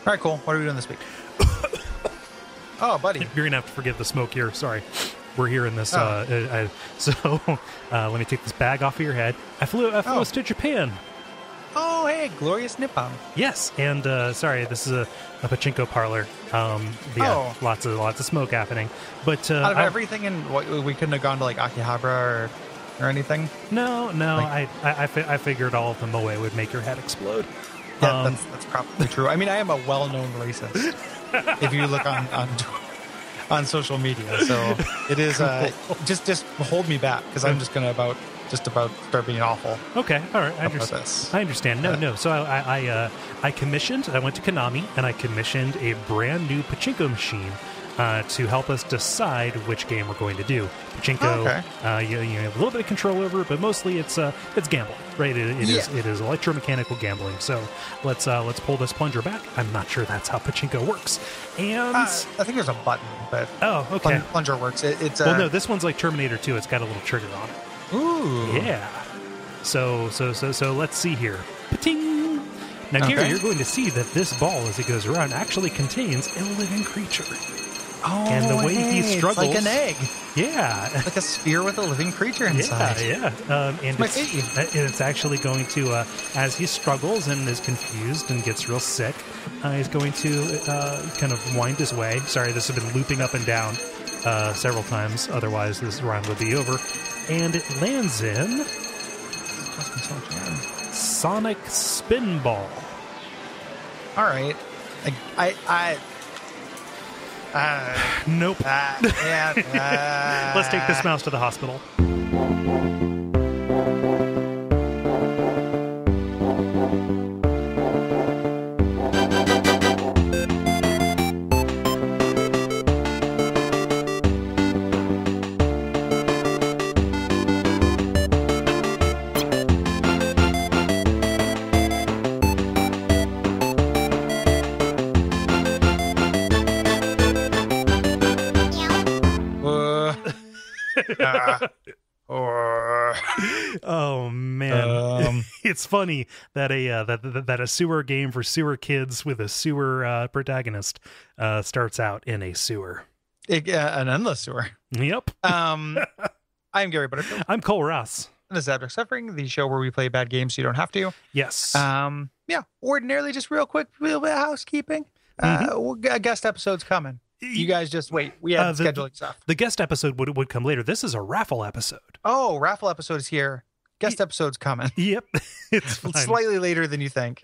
All right, cool. What are we doing this week? Oh, buddy. You're going to have to forgive the smoke here. Sorry. We're here in this. Let me take this bag off of your head. I flew us to Japan. Oh, hey, glorious Nippon. Yes, and sorry, this is a pachinko parlor. Lots of smoke happening. But out of everything, we couldn't have gone to like Akihabara or anything. No, I figured all of the moe would make your head explode. Yeah, that's probably true. I mean, I am a well-known racist. If you look on social media, so it is just hold me back because I'm just gonna about start being awful. Okay, all right, I understand. No. So I commissioned. I went to Konami and I commissioned a brand new pachinko machine to help us decide which game we're going to do. Pachinko, you have a little bit of control over it, but mostly it's gambling, right? It is electromechanical gambling. So let's pull this plunger back. I'm not sure that's how pachinko works. And I think there's a button, but okay, plunger works. It's well, no, this one's like Terminator 2. It's got a little trigger on it. Ooh, yeah. So let's see here. Pating. Now, Gary, you're going to see that this ball, as it goes around, actually contains a living creature. Oh, and the way he struggles, it's like an egg. Yeah, it's like a sphere with a living creature inside. Yeah. And it's actually going to, as he struggles and is confused and gets real sick, he's going to kind of wind his way. Sorry, this has been looping up and down several times. Otherwise, this round would be over. And it lands in Sonic Spinball. All right, nope. Yeah. Let's take this mouse to the hospital. Oh man, it's funny that a sewer game for sewer kids with a sewer protagonist starts out in a sewer, an endless sewer. Yep. I'm Gary Butterfield. I'm Cole Ross. And this is Abject Suffering, the show where we play bad games so you don't have to. Yes. Ordinarily, just real quick, a little bit of housekeeping. A guest episode's coming. You guys just wait. We have scheduling stuff. The guest episode would come later. This is a raffle episode. Oh, raffle episode is here. Guest episode's coming. Yep. It's fine. Slightly later than you think.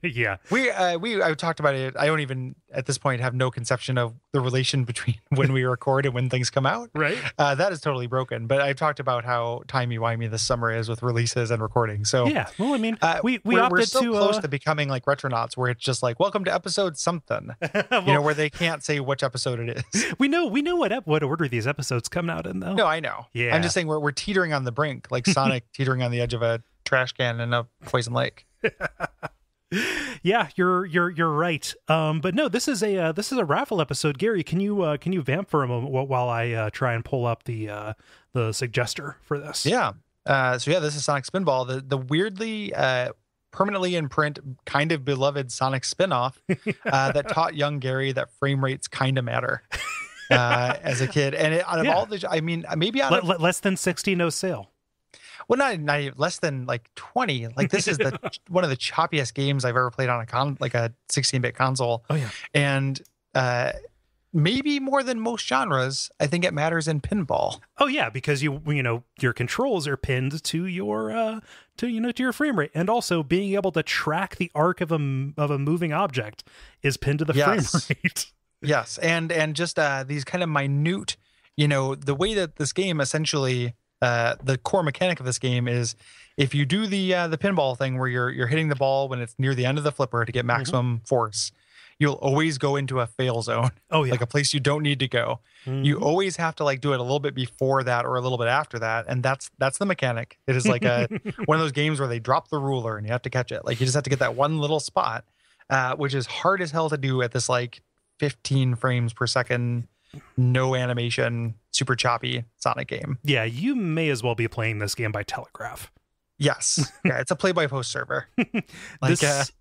Yeah. I talked about it. I don't even at this point have no conception of the relation between when we record and when things come out. Right. That is totally broken. But I talked about how timey-wimey this summer is with releases and recording. So yeah. Well, I mean, we're opted so close to becoming like Retronauts, where it's just like, welcome to episode something. Well, where they can't say which episode it is. We know what order these episodes come out in, though. No, I know. Yeah. I'm just saying we're teetering on the brink, like Sonic teetering on the edge of a trash can in a poison lake. Yeah, you're right. But no, this is a raffle episode. Gary, can you vamp for a moment while I try and pull up the suggester for this? Yeah. This is Sonic Spinball, the weirdly permanently in print, kind of beloved Sonic spinoff that taught young Gary that frame rates kind of matter as a kid. And out of all the, I mean, maybe less than 60, no sale. Well, not even less than like 20. Like this is one of the choppiest games I've ever played on a 16-bit console. Oh yeah, and maybe more than most genres, I think it matters in pinball. Oh yeah, because your controls are pinned to your to your frame rate, and also being able to track the arc of a moving object is pinned to the frame rate. Yes, and just these kind of minute, the way that this game essentially. The core mechanic of this game is if you do the pinball thing where you're hitting the ball when it's near the end of the flipper to get maximum force, you'll always go into a fail zone. Oh yeah, like a place you don't need to go. You always have to do it a little bit before that or a little bit after that, and that's the mechanic. It is like one of those games where they drop the ruler and you have to catch it. Like you just have to get that one little spot, which is hard as hell to do at this 15 frames per second, no animation, super choppy Sonic game. Yeah, you may as well be playing this game by telegraph. Yes. Yeah, it's a play-by-post server. Like,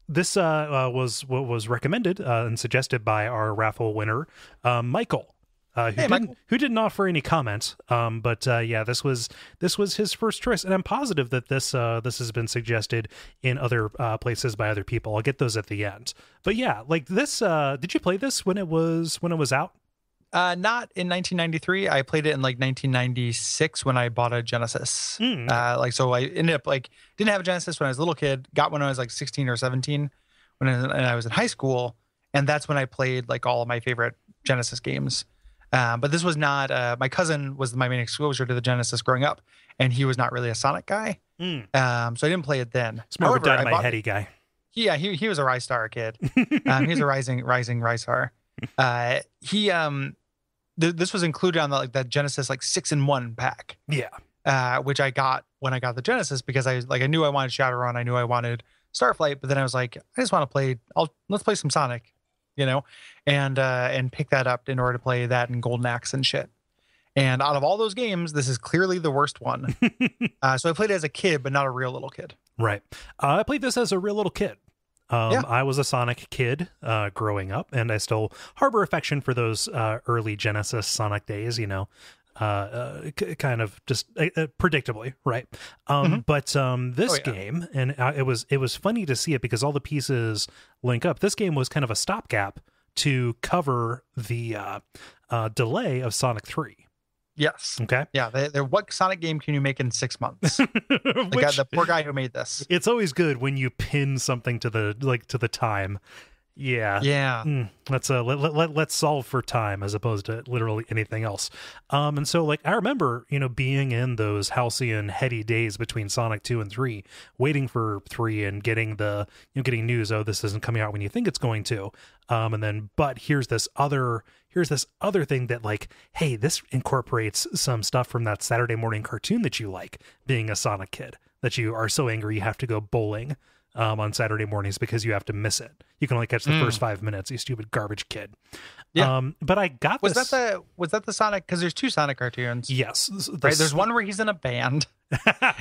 this was what was recommended and suggested by our raffle winner, Michael. Who didn't offer any comment, but yeah, this was his first choice, and I'm positive that this has been suggested in other places by other people. I'll get those at the end. But yeah, like this, did you play this when it was out? Not in 1993. I played it in like 1996 when I bought a Genesis. So I ended up like didn't have a Genesis when I was a little kid. Got one when I was like 16 or 17 and I was in high school, and that's when I played like all of my favorite Genesis games. But this was not. My cousin was my main exposure to the Genesis growing up, and he was not really a Sonic guy. So I didn't play it then. It's more of a Dynamite Heady guy. Yeah, he was a Rystar kid. He was a rising Rystar. This was included on the Genesis 6-in-1 pack. Yeah. Which I got when I got the Genesis because I knew I wanted Shadowrun, I knew I wanted Starflight, but then I was like, I just want to play. Let's play some Sonic, and pick that up in order to play that and Golden Axe and shit. And out of all those games, this is clearly the worst one. So I played it as a kid, but not a real little kid. Right. I played this as a real little kid. I was a Sonic kid growing up, and I still harbor affection for those early Genesis Sonic days, kind of just predictably, right? But this game, and it was funny to see it because all the pieces link up. This game was kind of a stopgap to cover the delay of Sonic 3. Yes. Okay. Yeah. What Sonic game can you make in 6 months? The poor guy who made this. It's always good when you pin something to the time. Yeah. Yeah. Let's solve for time as opposed to literally anything else. And so I remember, being in those halcyon heady days between Sonic 2 and 3, waiting for 3 and getting getting news, oh, this isn't coming out when you think it's going to. But here's this other thing that hey, this incorporates some stuff from that Saturday morning cartoon that you like, being a Sonic kid, that you are so angry you have to go bowling on Saturday mornings because you have to miss it. You can only catch the first 5 minutes, you stupid garbage kid. Yeah. But I got was that the Sonic? Because there's 2 Sonic cartoons. Yes. Right. There's one where he's in a band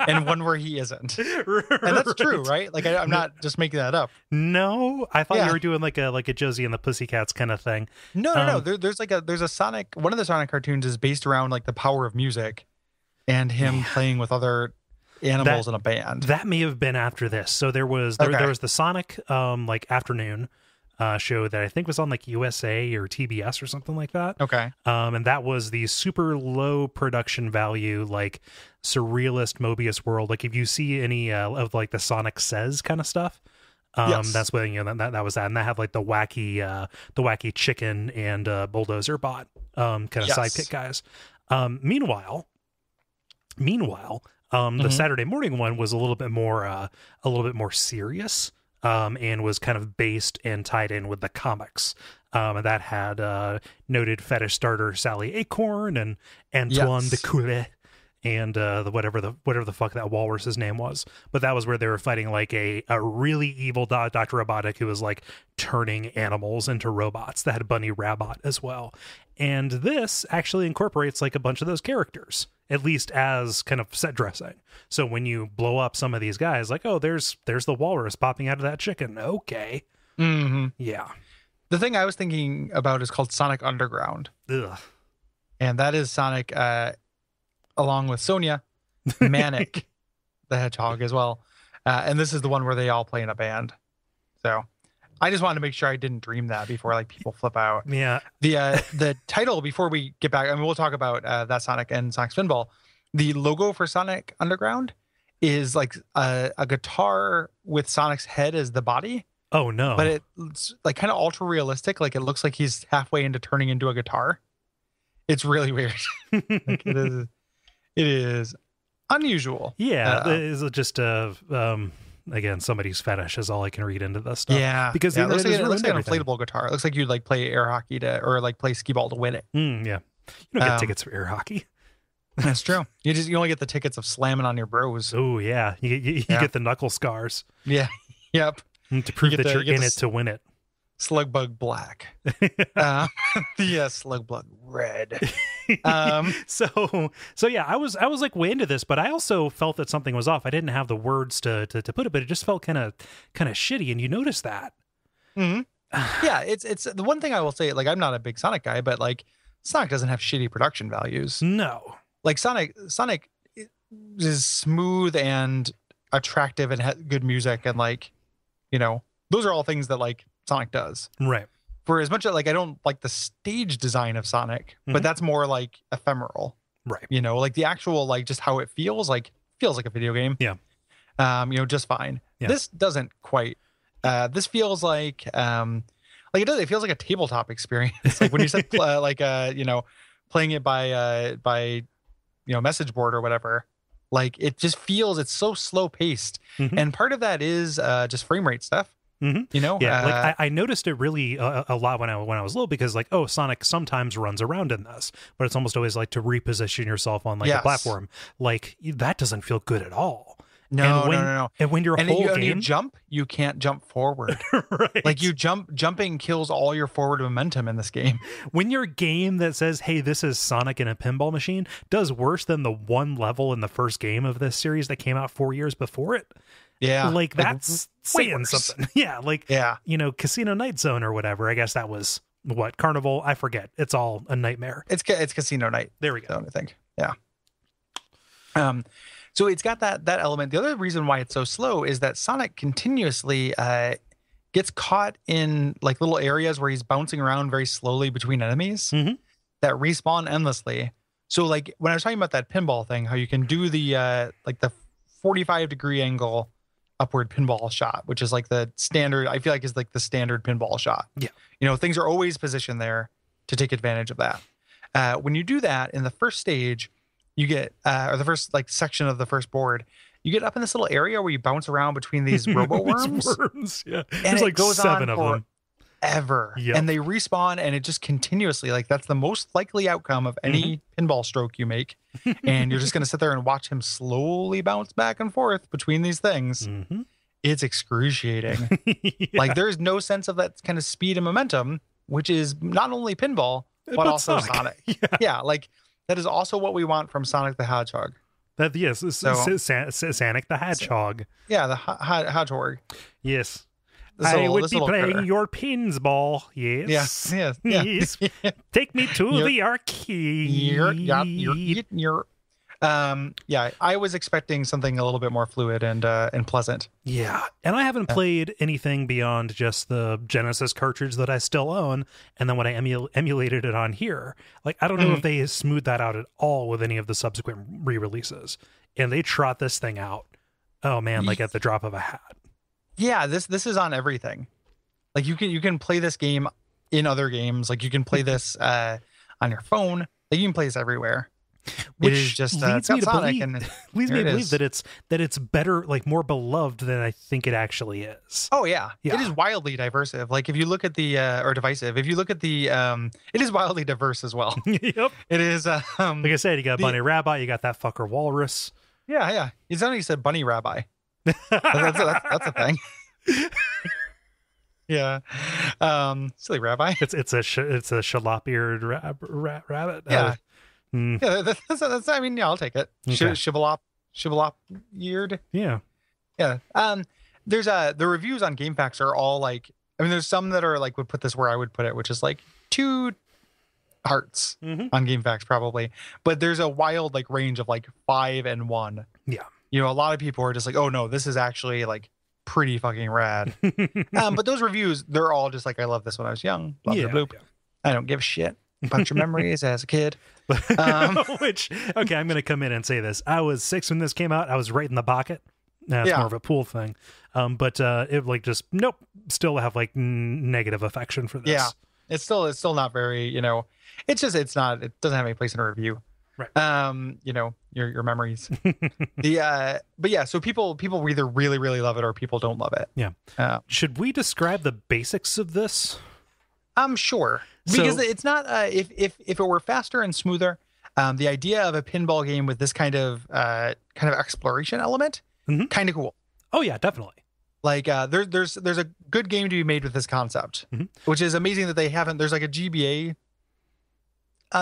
and one where he isn't. And that's true, right? I'm not just making that up. No, I thought you were doing like a Josie and the Pussycats kind of thing. No. There's a Sonic. One of the Sonic cartoons is based around the power of music and him playing with other animals in a band. That may have been after this. So there was the Sonic afternoon show that I think was on USA or TBS or something like that. Okay. And that was the super low production value, surrealist Mobius world. If you see any of the Sonic Says kind of stuff, yes. That's what that was that. And that had the wacky chicken and bulldozer bot kind of sidekick guys. Meanwhile, the Saturday morning one was a little bit more serious, and was kind of based and tied in with the comics. And that had noted fetish starter Sally Acorn and Antoine de Coulet and whatever the fuck that walrus's name was. But that was where they were fighting a really evil Dr. Robotic who was turning animals into robots. That had Bunny Rabbit as well. And this actually incorporates a bunch of those characters, at least as kind of set dressing. So when you blow up some of these guys, oh, there's the walrus popping out of that chicken. Okay. Mm-hmm. Yeah. The thing I was thinking about is called Sonic Underground. Ugh. And that is Sonic, along with Sonia, Manic, the Hedgehog as well. And this is the one where they all play in a band. So I just wanted to make sure I didn't dream that before people flip out. Yeah. The title, before we get back, we'll talk about that Sonic and Sonic Spinball. The logo for Sonic Underground is a guitar with Sonic's head as the body. Oh no. But it's kind of ultra realistic. It looks like he's halfway into turning into a guitar. It's really weird. It is unusual. Yeah. It's just again, somebody's fetish is all I can read into this stuff. Yeah, because it looks like an inflatable guitar. It looks like you'd play air hockey or play skee ball to win it. Yeah, you don't get tickets for air hockey. That's true. You only get the tickets of slamming on your bros. Oh yeah, you get the knuckle scars. Yeah, yep. To prove that you're in it to win it. Slugbug Black. The Slugbug Red. So yeah, I was like way into this, but I also felt that something was off. I didn't have the words to put it, but it just felt kind of shitty, and you notice that. Mm-hmm. Yeah, it's the one thing I will say. Like, I'm not a big Sonic guy, but like Sonic doesn't have shitty production values. No, like Sonic is smooth and attractive and good music, and like, you know, those are all things that like Sonic does. Right. For as much as like I don't like the stage design of Sonic, but that's more like ephemeral. Right. You know, like the actual like just how it feels like a video game. Yeah. You know, just fine. Yeah. This doesn't quite. This feels like it does. It feels like a tabletop experience. Like when you said you know, playing it by you know, message board or whatever. Like it just feels, it's so slow paced, and part of that is just frame rate stuff. You know, yeah. Like I noticed it really a lot when I was little, because like, oh, Sonic sometimes runs around in this, but it's almost always like to reposition yourself on like a platform. Like that doesn't feel good at all. No. And when you're you jump, you can't jump forward. Right. Like jumping kills all your forward momentum in this game. When your game that says, hey, this is Sonic in a pinball machine, does worse than the one level in the first game of this series that came out 4 years before it. Yeah. Like that's saying something. Yeah. Like, you know, Casino Night Zone or whatever. I guess that was what, Carnival. I forget. It's all a nightmare. It's Casino Night. There we go. Zone, I think. Yeah. So it's got that element. The other reason why it's so slow is that Sonic continuously gets caught in like little areas where he's bouncing around very slowly between enemies that respawn endlessly. So like when I was talking about that pinball thing, how you can do the like the 45-degree angle upward pinball shot, which is like the standard, I feel like is like the standard pinball shot. Yeah. You know, things are always positioned there to take advantage of that. When you do that in the first stage, you get, or the first like section of the first board, you get up in this little area where you bounce around between these robo worms. Yeah. And there's like goes 7 of them. Ever. Yep. And they respawn, and it just continuously, like that's the most likely outcome of any pinball stroke you make. And you're just going to sit there and watch him slowly bounce back and forth between these things. It's excruciating. Like there's no sense of that kind of speed and momentum, which is not only pinball, but also Sonic. Yeah. Like that is also what we want from Sonic the Hedgehog. That yes, Sonic the Hedgehog. Yeah, the Hedgehog. Yes. So I would be playing your Pinsball. Yes. Yes. Take me to the arcade. Yeah, I was expecting something a little bit more fluid and pleasant. Yeah, and I haven't played anything beyond just the Genesis cartridge that I still own, and then when I emulated it on here, like I don't know if they smoothed that out at all with any of the subsequent re-releases, and they trot this thing out. Oh man, like at the drop of a hat. Yeah, this is on everything. Like you can play this game in other games. Like you can play this on your phone. Like you can play this everywhere. Which it is just leads me to believe, that it's better, like more beloved than I think it actually is. Oh yeah. It is wildly diverse. Like if you look at the or divisive, if you look at the it is wildly diverse as well. Yep, it is. Like I said, you got Bunny Rabbi, you got that fucker Walrus. Yeah. It's only said Bunny Rabbi. that's a thing. Yeah. Silly rabbi. It's a shalop-eared rabbit. Yeah. Yeah, that's I mean, yeah, I'll take it. Okay. Shivalop-eared. Yeah. Yeah. There's the reviews on GameFAQs are all like, I mean, there's some that are like would put this where I would put it, which is like 2 hearts on GameFAQs probably. But there's a wild like range of like 5 and 1. Yeah. You know, a lot of people are just like, oh no, this is actually like pretty fucking rad. But those reviews, they're all just like, I love this when I was young. Love the bloop. Yeah. I don't give a shit about your memories as a kid. Which, okay, I'm going to come in and say this. I was 6 when this came out. I was right in the pocket. That's more of a pool thing. But it like just, nope, still have like negative affection for this. Yeah. It's still not very, you know, it doesn't have any place in a review. Right. You know, your memories. But yeah, so people either really, really love it or people don't love it. Yeah. Should we describe the basics of this? I'm sure. Because it's not if it were faster and smoother, the idea of a pinball game with this kind of exploration element, kind of cool. Oh yeah, definitely. Like there's a good game to be made with this concept, which is amazing that they haven't. There's like a GBA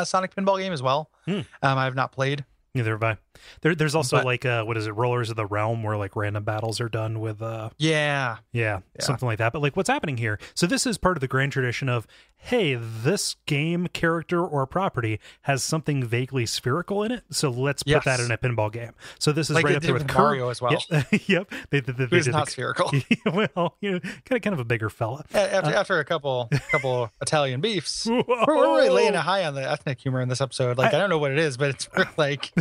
Sonic pinball game as well. I have not played. Neither have I. There's also like what is it, Rollers of the Realm, where like random battles are done with yeah, something like that. But like what's happening here? So this is part of the grand tradition of, hey, this game character or property has something vaguely spherical in it, so let's put that in a pinball game. So this is like right up there with Mario as well. Yep, It's not spherical. Well, kind of a bigger fella. After a couple Italian beefs, we're really laying it high on the ethnic humor in this episode. Like I don't know what it is, but it's like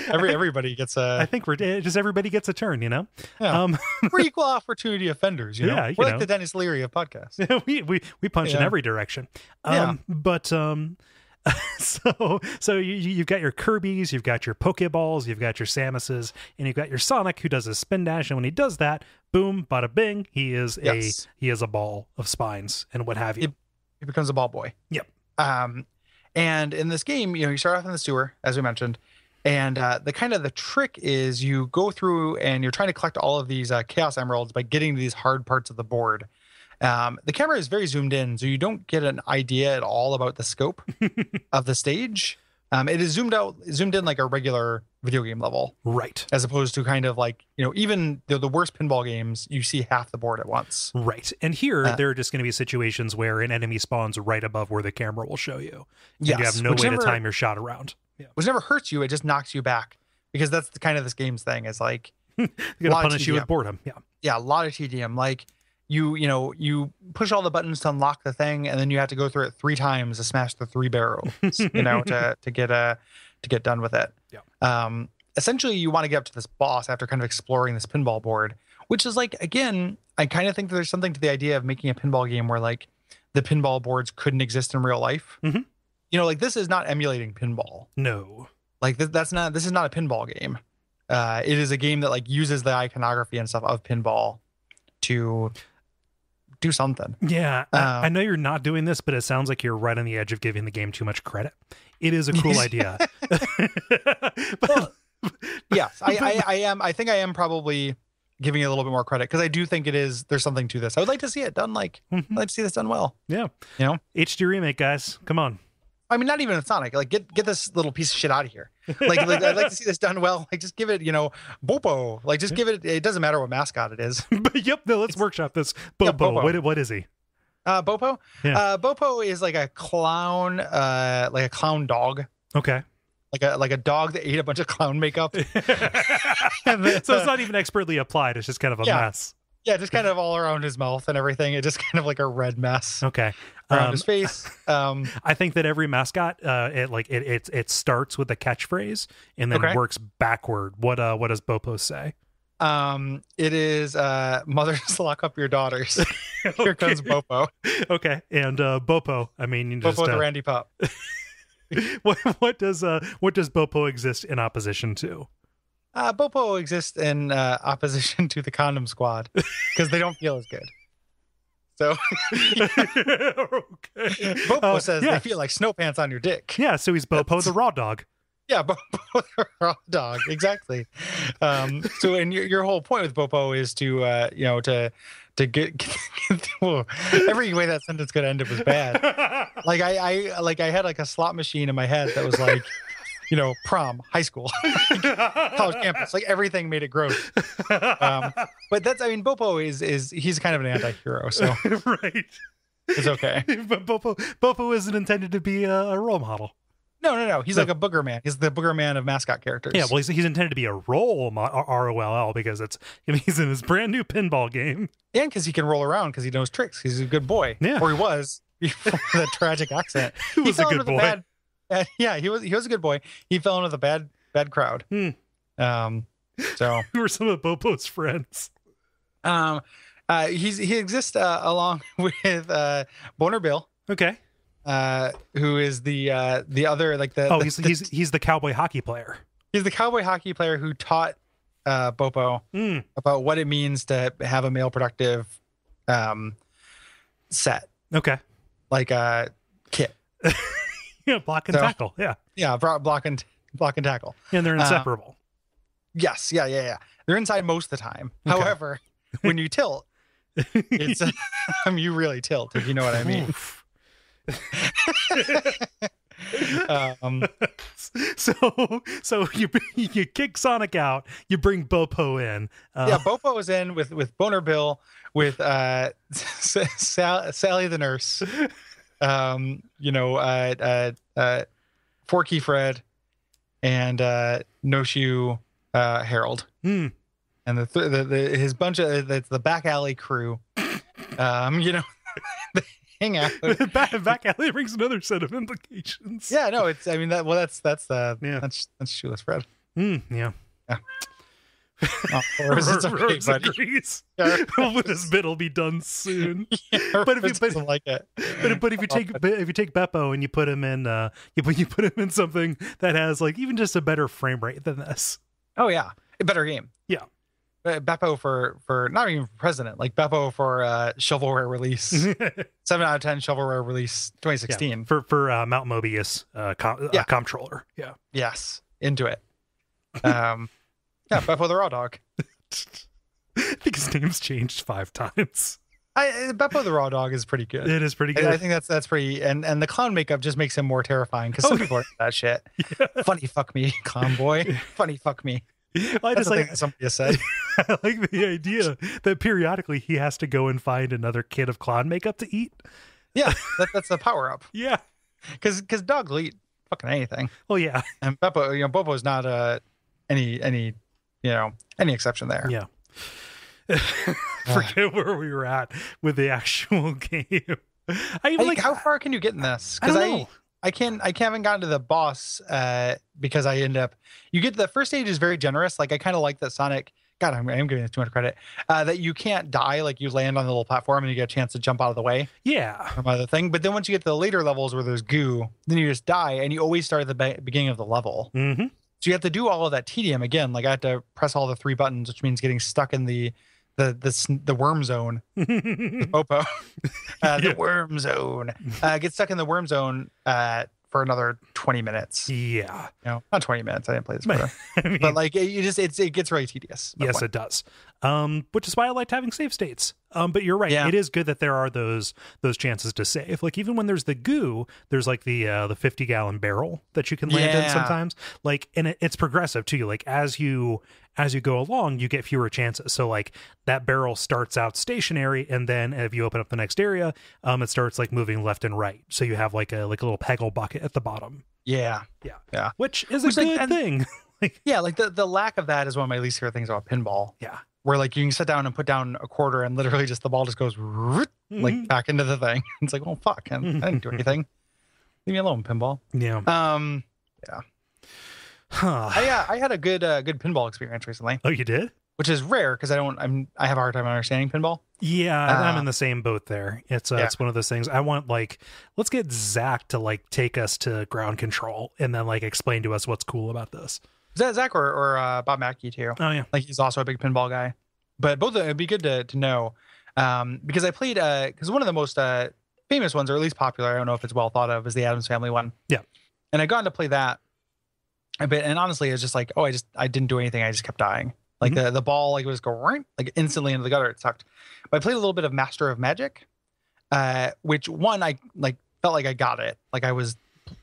everybody gets a. I think just everybody gets a turn, Yeah. We're equal opportunity offenders, Yeah, we're like the Dennis Leary of podcasts. we punch in every direction. But so you've got your Kirby's, you've got your Pokeballs, you've got your Samuses, and you've got your Sonic, who does a spin dash, and when he does that, boom, bada bing, he is a ball of spines and what have you. He becomes a ball boy. Yep. And in this game, you start off in the sewer, as we mentioned, and the trick is you go through and you're trying to collect all of these Chaos Emeralds by getting to these hard parts of the board. The camera is very zoomed in, so you don't get an idea at all about the scope of the stage. It is zoomed in like a regular video game level, right? As opposed to kind of like even the worst pinball games, you see half the board at once, right? And here there are just going to be situations where an enemy spawns right above where the camera will show you. And you have no way to time your shot around. Yeah. Which never hurts you; it just knocks you back, because that's the kind of this game's thing. Is like they're going to punish you with boredom. Yeah, a lot of TDM. Like you push all the buttons to unlock the thing, and then you have to go through it 3 times to smash the 3 barrels, to get done with it. Yeah. Essentially, you want to get up to this boss after kind of exploring this pinball board, which is like, again, I kind of think that there's something to the idea of making a pinball game where like the pinball boards couldn't exist in real life. Like this is not emulating pinball. No. Like this is not a pinball game. It is a game that like uses the iconography and stuff of pinball to do something. Yeah, I know you're not doing this, but it sounds like you're right on the edge of giving the game too much credit. It is a cool idea. Yes, I am. I think I am probably giving it a little bit more credit, because I do think there's something to this. I would like to see it done I'd like to see this done well. Yeah. HD remake, guys. Come on. I mean, not even with Sonic. Like, get this little piece of shit out of here. Like I'd like to see this done well. Like, just give it, Bopo. Like, just give it. It doesn't matter what mascot it is. Yep. No, let's workshop this. Bopo. Yeah, what is he? Bopo. Yeah. Bopo is like a clown dog. Okay. Like a dog that ate a bunch of clown makeup. So it's not even expertly applied. It's just kind of a mess. Yeah, just kind of all around his mouth and everything. It's just kind of like a red mess. Okay. Around his face. I think that every mascot, it starts with a catchphrase and then works backward. What does Bopo say? It is mothers lock up your daughters. Here comes Bopo. Okay. And Bopo, I mean, Bopo the Randy Pup. What does Bopo exist in opposition to? Bopo exists in opposition to the Condom Squad, because they don't feel as good. So okay. Bopo says they feel like snow pants on your dick. Yeah, so he's Bopo the raw dog. Yeah, Bopo the raw dog, exactly. So, and your whole point with Bopo is to get every way that sentence could end up was bad. Like I had like a slot machine in my head that was like, prom, high school, college campus, like everything made it gross. But Bopo he's kind of an anti-hero, so right, it's okay. But Bopo isn't intended to be a role model. No. He's like a booger man. He's the booger man of mascot characters. Yeah, well, he's intended to be a role ROLL, because he's in his brand new pinball game, and because he can roll around, because he knows tricks. He's a good boy. Yeah, or he was before that tragic accident. He was a good boy. He was a good boy. He fell in with a bad crowd. So who were some of Bopo's friends? He exists along with Boner Bill. Okay. Who is the other he's the cowboy hockey player. He's the cowboy hockey player who taught Bopo about what it means to have a male productive set. Okay. Like a kit. Yeah, block and tackle. Yeah, block and tackle. And they're inseparable. Yes, yeah. They're inside most of the time. Okay. However, when you tilt, it's you really tilt, if you know what I mean. So you kick Sonic out, you bring Bopo in. Bopo is in with Boner Bill, with Sally the nurse, Forky Fred, and No Shoe Harold, and his bunch of the back alley crew. They hang out. Back alley brings another set of implications. Yeah, no, it's. I mean, that's Shoeless Fred. Yeah. Or is it okay, buddy? Well, this bit will be done soon. But if you like it, but if you take Beppo and you put him in you put him in something that has like even just a better frame rate than this. Oh yeah, a better game. Yeah. Beppo for not even for president, like Beppo for shovelware release. 7 out of 10 shovelware release 2016 for Mount Mobius comptroller. Yeah. Yes, into it. Beppo the Raw Dog. I think his name's changed 5 times. Beppo the Raw Dog is pretty good. It is pretty good. I think that's pretty, and the clown makeup just makes him more terrifying because some people are into that shit. Yeah. Funny fuck me, clown boy. Funny fuck me. I just like somebody has said. I like the idea that periodically he has to go and find another kid of clown makeup to eat. Yeah, that's the power up. Yeah, because dogs will eat fucking anything. Oh yeah, and Beppo, Bopo's not any exception there. Yeah. Forget where we were at with the actual game. How far can you get in this? Because I haven't gotten to the boss because I end up. You get the first stage is very generous. Like I kind of like that Sonic. God, I am giving it too much credit. That you can't die. Like you land on the little platform and you get a chance to jump out of the way. Yeah. From other thing. But then once you get to the later levels where there's goo, then you just die and you always start at the beginning of the level. Mm-hmm. So you have to do all of that tedium again. Like I had to press all the 3 buttons, which means getting stuck in the worm zone. The Bopo. The worm zone. Get stuck in the worm zone for another 20 minutes. Yeah. Not 20 minutes. I didn't play this before. But like it gets really tedious. Yes, it does. Which is why I liked having save states. But you're right. Yeah. It is good that there are those chances to save. Like even when there's the goo, there's like the 50-gallon barrel that you can land in sometimes. Like, and it's progressive too. Like as you go along, you get fewer chances. So like that barrel starts out stationary, and then if you open up the next area, it starts like moving left and right. So you have like a little peggle bucket at the bottom. Yeah. Which is a good thing. Like the lack of that is one of my least favorite things about pinball. Yeah. Where like you can sit down and put down a quarter and literally just the ball just goes like back into the thing. It's like, oh fuck, I didn't do anything. Leave me alone, pinball. Yeah. Yeah. I had a good pinball experience recently. Oh, you did? Which is rare because I have a hard time understanding pinball. Yeah, I'm in the same boat there. It's one of those things. I want let's get Zach to like take us to ground control and then like explain to us what's cool about this. Is that Zach or Bob Mackey too? Oh yeah, like he's also a big pinball guy. But both it'd be good to know because I played because one of the most famous ones, or at least popular, I don't know if it's well thought of, is the Addams Family one. Yeah, and I got to play that a bit, and honestly, it's just like I didn't do anything. I just kept dying. Like the ball like was going like instantly into the gutter. It sucked. But I played a little bit of Master of Magic, which one I like felt like I got it. Like I was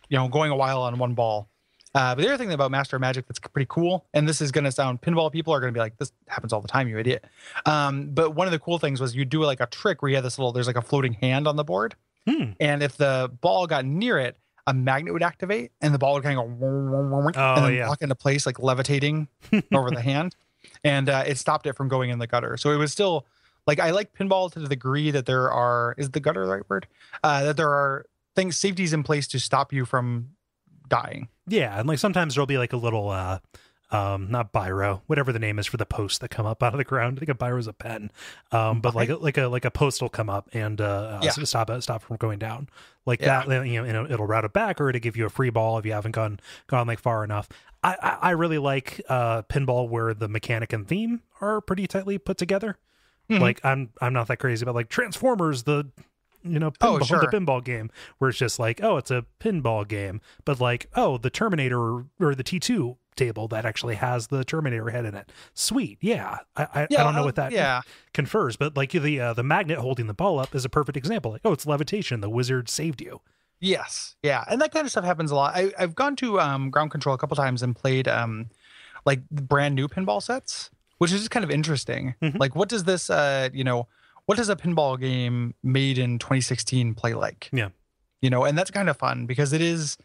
going a while on one ball. But the other thing about Master of Magic that's pretty cool, and this is going to sound, pinball people are going to be like, this happens all the time, you idiot. But one of the cool things was you do like a trick where you had there's like a floating hand on the board. And if the ball got near it, a magnet would activate and the ball would kind of go and then lock into place, like levitating over the hand. And it stopped it from going in the gutter. So it was still like, I like pinball to the degree that is the gutter the right word? That there are safeties in place to stop you from dying. Yeah, and like sometimes there'll be like a little not biro, whatever the name is for the posts that come up out of the ground. I think a biro is a pen. But like a post will come up and stop it from going down. Like that, it'll route it back or to give you a free ball if you haven't gone like far enough. I really like pinball where the mechanic and theme are pretty tightly put together. Like I'm not that crazy about like Transformers, the pinball, the pinball game, where it's just like, oh, it's a pinball game, but like, oh, the Terminator or the T2 table that actually has the Terminator head in it. Sweet. Yeah. I don't know what that confers, but like the magnet holding the ball up is a perfect example. Like, oh, it's levitation. The wizard saved you. Yes. Yeah. And that kind of stuff happens a lot. I've gone to Ground Control a couple times and played like brand new pinball sets, which is just kind of interesting. Mm-hmm. Like, what does this, what does a pinball game made in 2016 play like? Yeah. And that's kind of fun because it is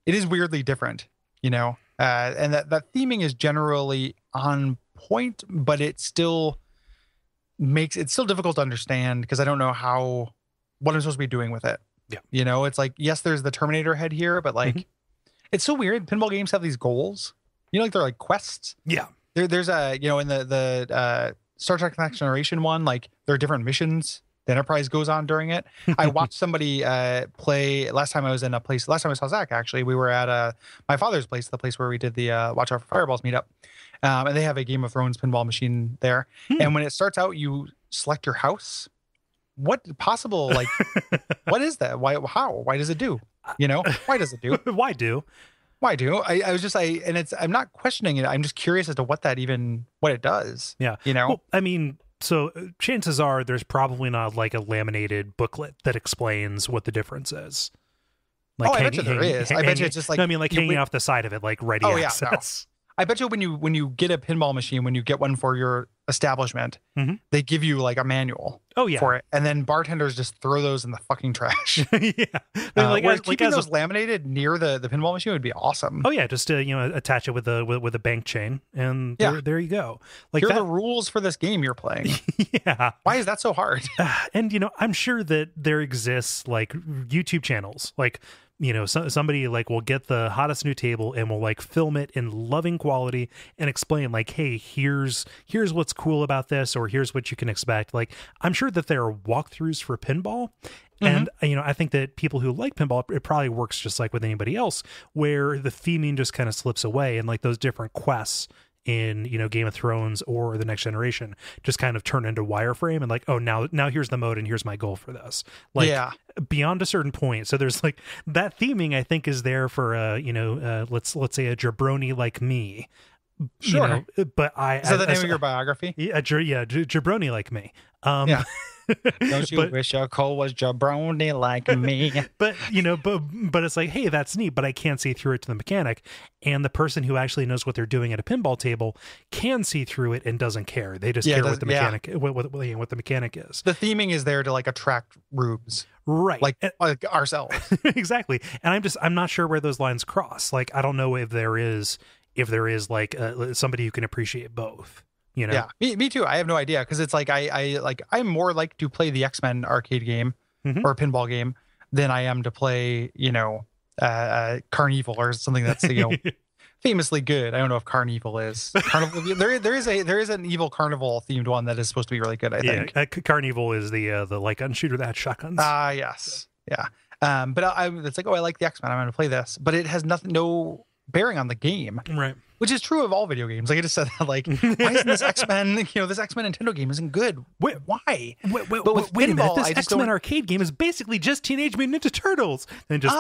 weirdly different, and that theming is generally on point, but it still makes it still difficult to understand because I don't know what I'm supposed to be doing with it. Yeah. It's like, yes, there's the Terminator head here, but like, it's so weird. Pinball games have these goals, like they're like quests. Yeah. There's a, in the Star Trek Next Generation one, like there are different missions the Enterprise goes on during it. I watched somebody play last time I saw Zach, actually, we were at my father's place, the place where we did the Watch Out for Fireballs meetup. And they have a Game of Thrones pinball machine there. And when it starts out, you select your house. What possible, like, what is that? Why does it do? Why does it do? Why do? I'm not questioning it. I'm just curious as to what it does. Yeah. Well, I mean, so chances are there's probably not like a laminated booklet that explains what the difference is. Like, I bet you there is. I bet you it's just like, hanging off the side of it, like ready access. Yeah, no. I bet you when you get a pinball machine, when you get one for your establishment, they give you like a manual for it. And then bartenders just throw those in the fucking trash. Keeping those laminated near the pinball machine would be awesome. Oh yeah. Just to, attach it with a bank chain and there you go. Like, here are the rules for this game you're playing. Yeah. Why is that so hard? And, I'm sure that there exists like YouTube channels, like, somebody like will get the hottest new table and will like film it in loving quality and explain like, hey, here's what's cool about this, or here's what you can expect. Like, I'm sure that there are walkthroughs for pinball. And, I think that people who like pinball, it probably works just like with anybody else, where the theming just kind of slips away and like those different quests in, Game of Thrones or the Next Generation just kind of turn into wireframe and like, oh, now here's the mode and here's my goal for this. Like, beyond a certain point. So there's like that theming, I think, is there for let's say a jabroni like me. Sure. But is that the name of your biography? Yeah, jabroni like me. Don't you wish your coal was jabroni like me? But but it's like, hey, that's neat, but I can't see through it to the mechanic. And the person who actually knows what they're doing at a pinball table can see through it and doesn't care. They just care what the mechanic, what the mechanic is. The theming is there to like attract rubes, right? Like ourselves, exactly. And I'm not sure where those lines cross. Like, I don't know if there is like somebody who can appreciate both. Yeah, me too. I have no idea, because it's like I'm more like to play the X-Men arcade game or pinball game than I am to play Carnival or something that's famously good. I don't know if Carnival is Carnival. there is an evil Carnival themed one that is supposed to be really good, I think. Carnival is the like gun shooter that had shotguns. Yes, yeah. But it's like, I like the X-Men, I'm going to play this, but it has no bearing on the game, right? Which is true of all video games. Like, I just said that, like, why isn't this X-Men, this X-Men Nintendo game isn't good? Why? But with wait a minute, this X-Men arcade game is basically just Teenage Mutant Ninja Turtles. And just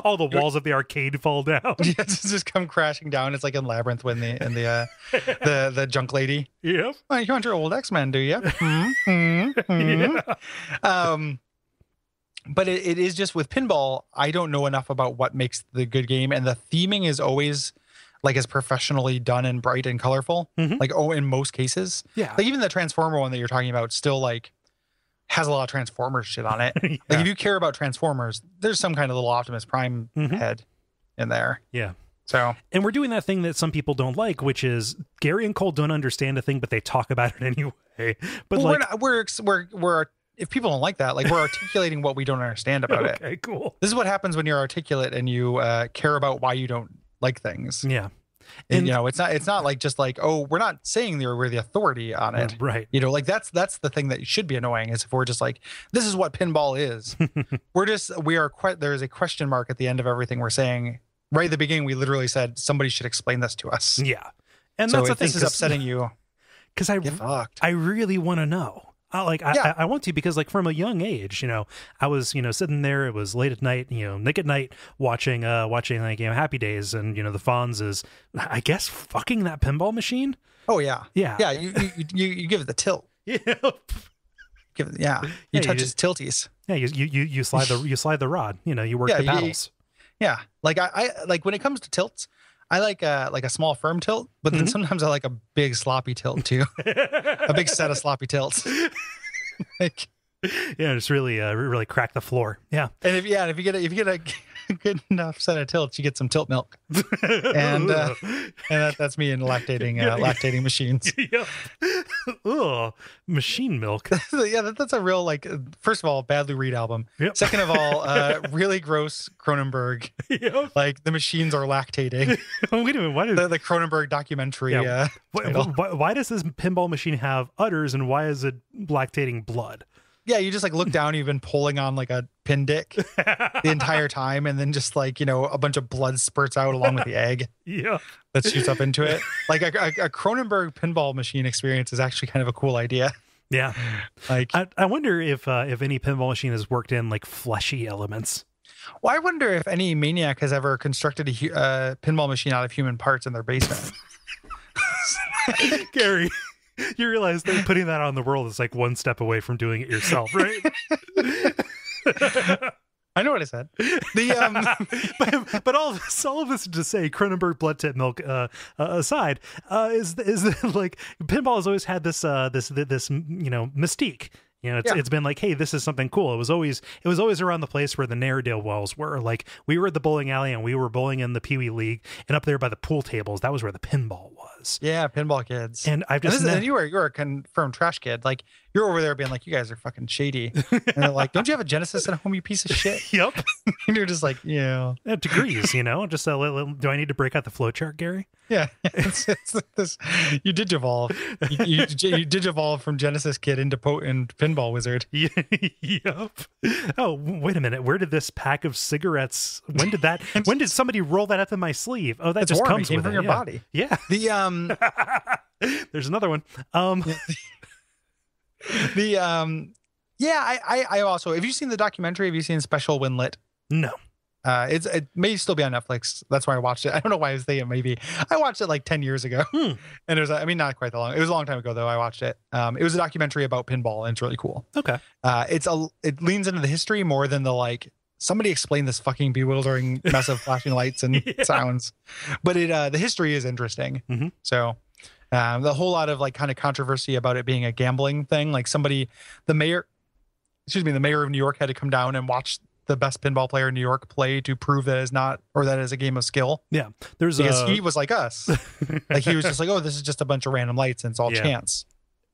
all the walls of the arcade fall down. Yeah, just come crashing down. It's like in Labyrinth when the junk lady. Yep. Oh, you want your old X-Men, do you? Yeah. But it is just with pinball, I don't know enough about what makes the good game. And the theming is always like as professionally done and bright and colorful, like, in most cases. Yeah. Like, even the Transformer one that you're talking about still like has a lot of Transformers shit on it. Like, if you care about Transformers, there's some kind of little Optimus Prime head in there. Yeah. So, and we're doing that thing that some people don't like, which is Gary and Cole don't understand a thing, but they talk about it anyway. But we're if people don't like that, like, we're articulating what we don't understand about it. Okay, cool. This is what happens when you're articulate and you care about why you don't like things. Yeah. And it's not like just like, oh, we're not saying we're the authority on it. Right. Like, that's the thing that should be annoying, is if we're just like, this is what pinball is. There's a question mark at the end of everything we're saying. Right at the beginning, we literally said somebody should explain this to us. Yeah. And so that's the if thing, this is upsetting you, because I really want to know. I want to, because like from a young age, I was, sitting there, it was late at night, Nick at Night, watching like, Happy Days, and, the Fonz is, I guess, fucking that pinball machine. Oh yeah. Yeah. Yeah. You give it the tilt. Yeah. You touch his tilties. Yeah. You slide the rod, you work the paddles. Yeah. Like I like when it comes to tilts, I like a small firm tilt, but then sometimes I like a big sloppy tilt too. A big set of sloppy tilts. Like, just really crack the floor. Yeah. And if you get a good enough set of tilts, you get some tilt milk. And that's me in lactating machines. Yep. Ugh, machine milk. Yeah, that's a real, like, first of all, bad Lou Reed album. Yep. Second of all, really gross Cronenberg. Yep. Like, the machines are lactating. Wait a minute, why the Cronenberg documentary? Yeah. Why does this pinball machine have udders, and why is it lactating blood? Yeah, you just like look down, you've been pulling on like a pin dick the entire time, and then just like, a bunch of blood spurts out along with the egg. Yeah. That shoots up into it. Like a Cronenberg pinball machine experience is actually kind of a cool idea. Yeah. Like I wonder if any pinball machine has worked in like fleshy elements. Well, I wonder if any maniac has ever constructed a pinball machine out of human parts in their basement. Gary, you realize that putting that on the world is like one step away from doing it yourself, right? I know what I said. But all of this to say, Cronenberg blood tip milk aside, is like pinball has always had this mystique. It's been like, hey, this is something cool. It was always around the place where the Narradale wells were. Like, we were at the bowling alley and we were bowling in the Pee Wee League, and up there by the pool tables, that was where the pinball was. Yeah, pinball kids. And you were a confirmed trash kid. Like, you're over there being like, you guys are fucking shady. And they're like, don't you have a Genesis at home, you piece of shit? Yep. And you're just like, yeah. Degrees, just do I need to break out the flowchart, Gary? Yeah. It's this. You digivolve. You digivolve from Genesis kid into pinball wizard. Yep. Oh, wait a minute. Where did this pack of cigarettes? When did somebody roll that up in my sleeve? Oh, that just comes with from your body. Yeah. There's another one. I also, have you seen the documentary? Have you seen Special When Lit? No. It may still be on Netflix. That's why I watched it. I don't know why I was thinking maybe. I watched it like 10 years ago. And it was, not quite that long. It was a long time ago though. I watched it. It was a documentary about pinball, and it's really cool. Okay. It leans into the history more than the like, somebody explain this fucking bewildering mess of flashing lights and sounds. But the history is interesting. Mm-hmm. So the whole lot of like kind of controversy about it being a gambling thing. Like the mayor of New York had to come down and watch the best pinball player in New York play to prove that is not, or that is a game of skill. Yeah. Because he was like us. Like, he was just like, oh, this is just a bunch of random lights and it's all chance.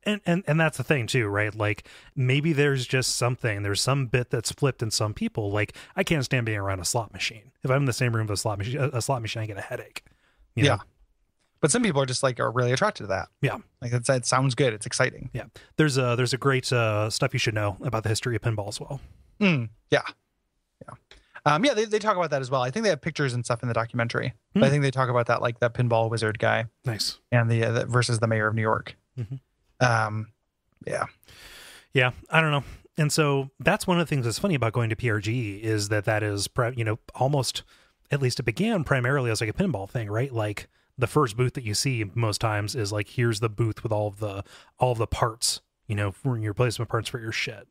And that's the thing too, right? Like, maybe there's some bit that's flipped in some people. Like, I can't stand being around a slot machine. If I'm in the same room with a slot machine, I get a headache. You know? But some people are just like, are really attracted to that. Yeah. Like, it sounds good. It's exciting. Yeah. There's a great stuff you should know about the history of pinball as well. Yeah. They talk about that as well. I think they have pictures and stuff in the documentary. But I think they talk about that, like that pinball wizard guy. Nice. And the versus the mayor of New York. Mm-hmm. Yeah. I don't know. And so that's one of the things that's funny about going to PRG is that is, almost, at least it began primarily as like a pinball thing, right? Like, the first booth that you see most times is like, here's the booth with all the parts, for your replacement parts for your shit.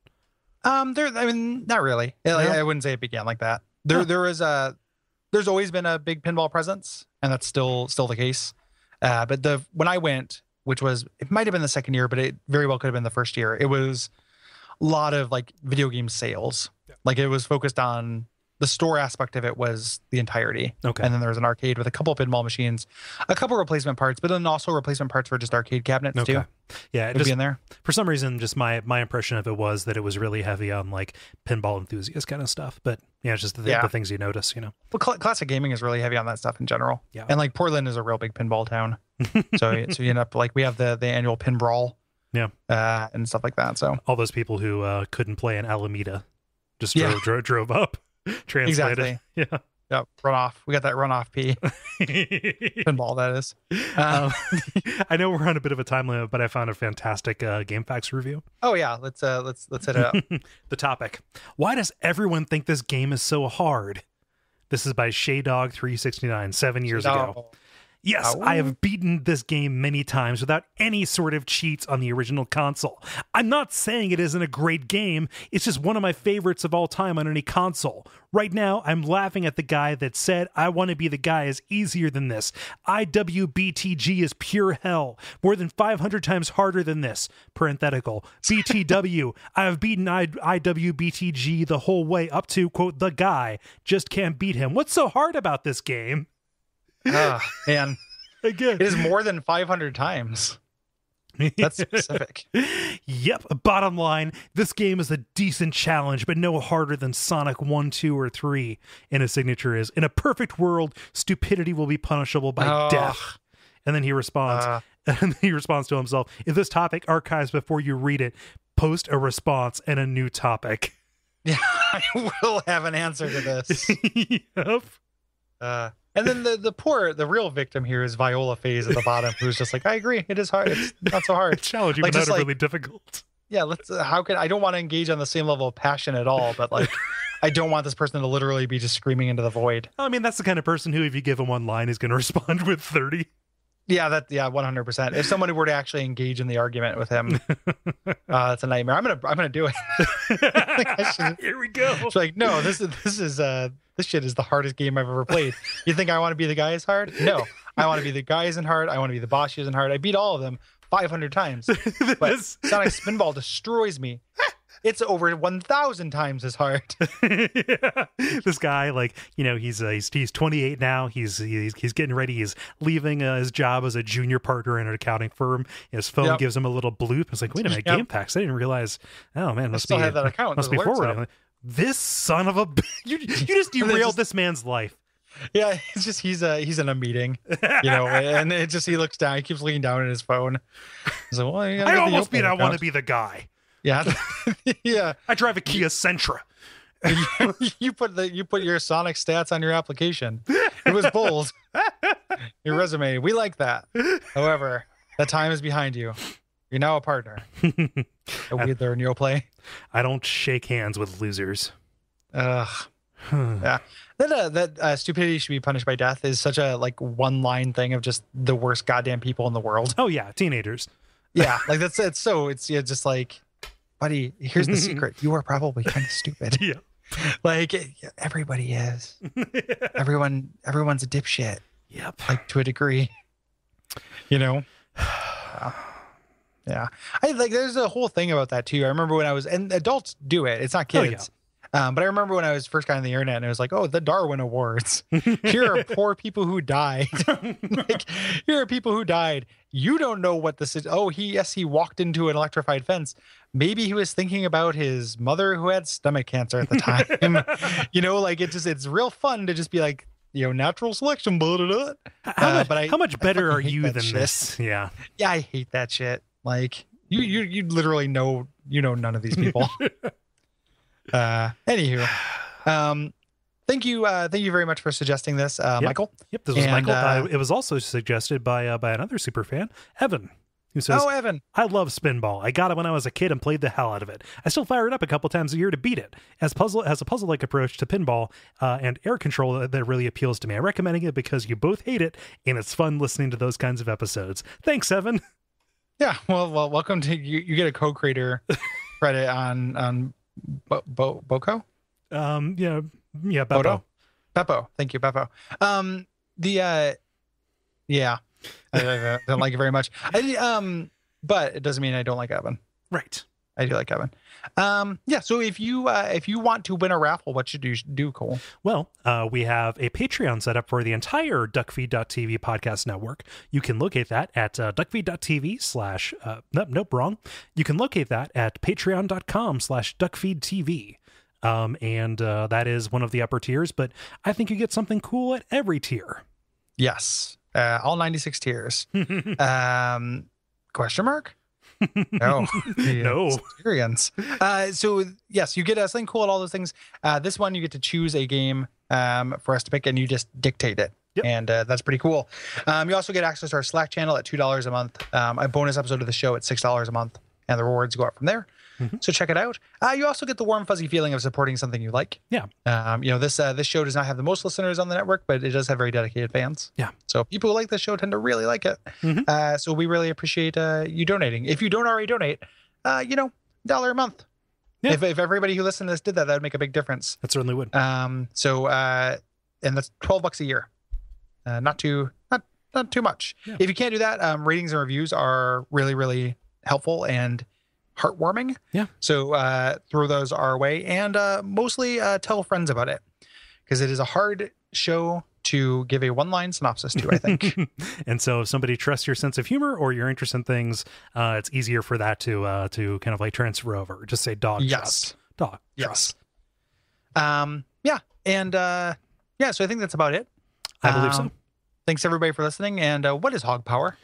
Not really. I wouldn't say it began like that. There's always been a big pinball presence, and that's still the case. But when I went, it might have been the second year, but it very well could have been the first year. It was a lot of like video game sales. Yeah. Like, it was focused on the store aspect of it was the entirety. Okay. And then there was an arcade with a couple pinball machines, a couple replacement parts, but then also replacement parts for just arcade cabinets too. Yeah. It would be in there. For some reason, just my impression of it was that it was really heavy on like pinball enthusiast kind of stuff. But it's just the things you notice, Well, classic gaming is really heavy on that stuff in general. Yeah. And like Portland is a real big pinball town. so you end up like, we have the annual pin brawl. Yeah. And stuff like that. So all those people who couldn't play in Alameda just drove up. Translated. Exactly. Yeah. Yep, runoff. We got that runoff P. Pinball, that is. I know we're on a bit of a time limit, but I found a fantastic GameFAQs review. Oh yeah, let's hit it up. The topic: why does everyone think this game is so hard? This is by Hedgehog 7 years ago. Yes, I have beaten this game many times without any sort of cheats on the original console. I'm not saying it isn't a great game, it's just one of my favorites of all time on any console. Right now, I'm laughing at the guy that said, I want to be the guy is easier than this. IWBTG is pure hell, more than 500 times harder than this. Parenthetical. BTW, I have beaten IWBTG the whole way up to, quote, the guy. Just can't beat him. What's so hard about this game? Man. Again. It is more than 500 times. That's specific. Yep. Bottom line, this game is a decent challenge, but no harder than Sonic 1, 2, or 3. And his signature is, in a perfect world, stupidity will be punishable by death. And then he responds, to himself, if this topic archives before you read it, post a response and a new topic. Yeah, I will have an answer to this. Yep. And then the real victim here is Viola Phase at the bottom, who's just like, I agree, it is hard. It's not so hard. It's challenging, but not really difficult. Yeah, I don't want to engage on the same level of passion at all, but like, I don't want this person to literally be just screaming into the void. I mean, that's the kind of person who, if you give him one line, is going to respond with 30. Yeah, 100%. If somebody were to actually engage in the argument with him, it's a nightmare. I'm gonna do it. Here we go. It's like, no, this shit is the hardest game I've ever played. You think I want to be the guy who's hard? No, I want to be the guy who's hard. I want to be the boss who's hard. I beat all of them 500 times, but Sonic Spinball destroys me. It's over 1,000 times as hard. Yeah. This guy, like, you know, he's 28 now. He's getting ready. He's leaving his job as a junior partner in an accounting firm. His phone gives him a little bloop. It's like, wait a minute, GameFAQs. I didn't realize. Oh man, must have that account. Must be forwarding. This son of a you just derailed this man's life. Yeah, it's just he's in a meeting, you know, and it just he looks down. He keeps looking down at his phone. He's like, well, I almost beat. I want to be the guy. Yeah, yeah. I drive a Kia Sentra. you put your Sonic stats on your application. It was bold. Your resume. We like that. However, that time is behind you. You're now a partner. We there in your play. I don't shake hands with losers. Yeah. That stupidity should be punished by death is such a like one line thing of just the worst goddamn people in the world. Oh yeah, teenagers. Yeah, like it's just like, buddy, here's the secret. You are probably kind of stupid. Yeah. Like everybody is. Everyone's a dipshit. Yep. Like to a degree. You know? Yeah. I like there's a whole thing about that too. I remember when and adults do it. It's not kids. Oh, yeah. But I remember when I was first got on the internet and it was like, oh, the Darwin Awards. Here are poor people who died. Like, here are people who died. You don't know what this is. Oh, he walked into an electrified fence. Maybe he was thinking about his mother who had stomach cancer at the time. You know, like it's real fun to just be like, you know, natural selection, blah, blah, blah. How much better are you than shit. This? Yeah. Yeah, I hate that shit. Like you literally know none of these people. Anywho, thank you very much for suggesting this, Michael. Yep, this was Michael. It was also suggested by another super fan, Evan, who says, "Oh, Evan, I love Spinball. I got it when I was a kid and played the hell out of it. I still fire it up a couple times a year to beat it. Has a puzzle-like approach to pinball and air control that really appeals to me. I'm recommending it because you both hate it, and it's fun listening to those kinds of episodes. Thanks, Evan." Yeah, well, welcome to you. You get a co-creator credit on Boko? Yeah, Beppo. Beppo. Thank you, Beppo. Yeah. I don't like it very much. But it doesn't mean I don't like Evan. Right. I do like Evan. Yeah, so if you want to win a raffle, what should you do, Cole? Well, we have a Patreon set up for the entire Duckfeed.tv podcast network. You can locate that at Duckfeed.tv nope, wrong. You can locate that at patreon.com/DuckFeedTV. And that is one of the upper tiers, but I think you get something cool at every tier. Yes. All 96 tiers. Question mark? No. No. Experience. So yes, you get something cool at all those things. This one, you get to choose a game for us to pick, and you just dictate it. Yep. And that's pretty cool. You also get access to our Slack channel at $2 a month, a bonus episode of the show at $6 a month, and the rewards go up from there. So check it out. You also get the warm, fuzzy feeling of supporting something you like. Yeah. This show does not have the most listeners on the network, but it does have very dedicated fans. Yeah. So people who like this show tend to really like it. So we really appreciate you donating. If you don't already donate, $1 a month. Yeah. If everybody who listened to this did that, that would make a big difference. That certainly would. And that's $12 a year. Not too much. Yeah. If you can't do that, ratings and reviews are really, really helpful and heartwarming. Yeah. So throw those our way, and mostly tell friends about it, because it is a hard show to give a one-line synopsis to, I think. And so if somebody trusts your sense of humor or your interest in things, it's easier for that to kind of like transfer over. Just say dog trust. Dog trust. Yeah. And so I think that's about it. I believe so. Thanks everybody for listening. And what is hog power?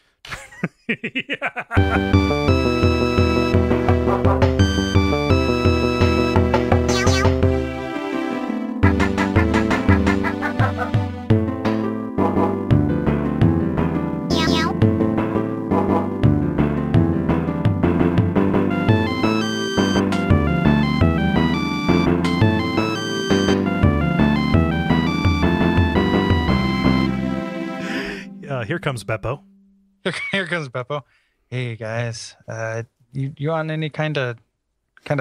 Here comes Beppo. Here comes Beppo. Hey guys, you on any kind of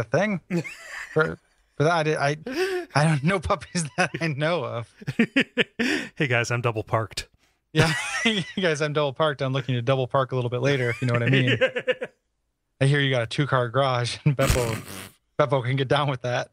thing? for that, I don't know puppies that I know of. Hey guys, I'm double parked. Yeah, hey guys, I'm double parked. I'm looking to double park a little bit later, if you know what I mean. I hear you got a 2-car garage, and Beppo can get down with that.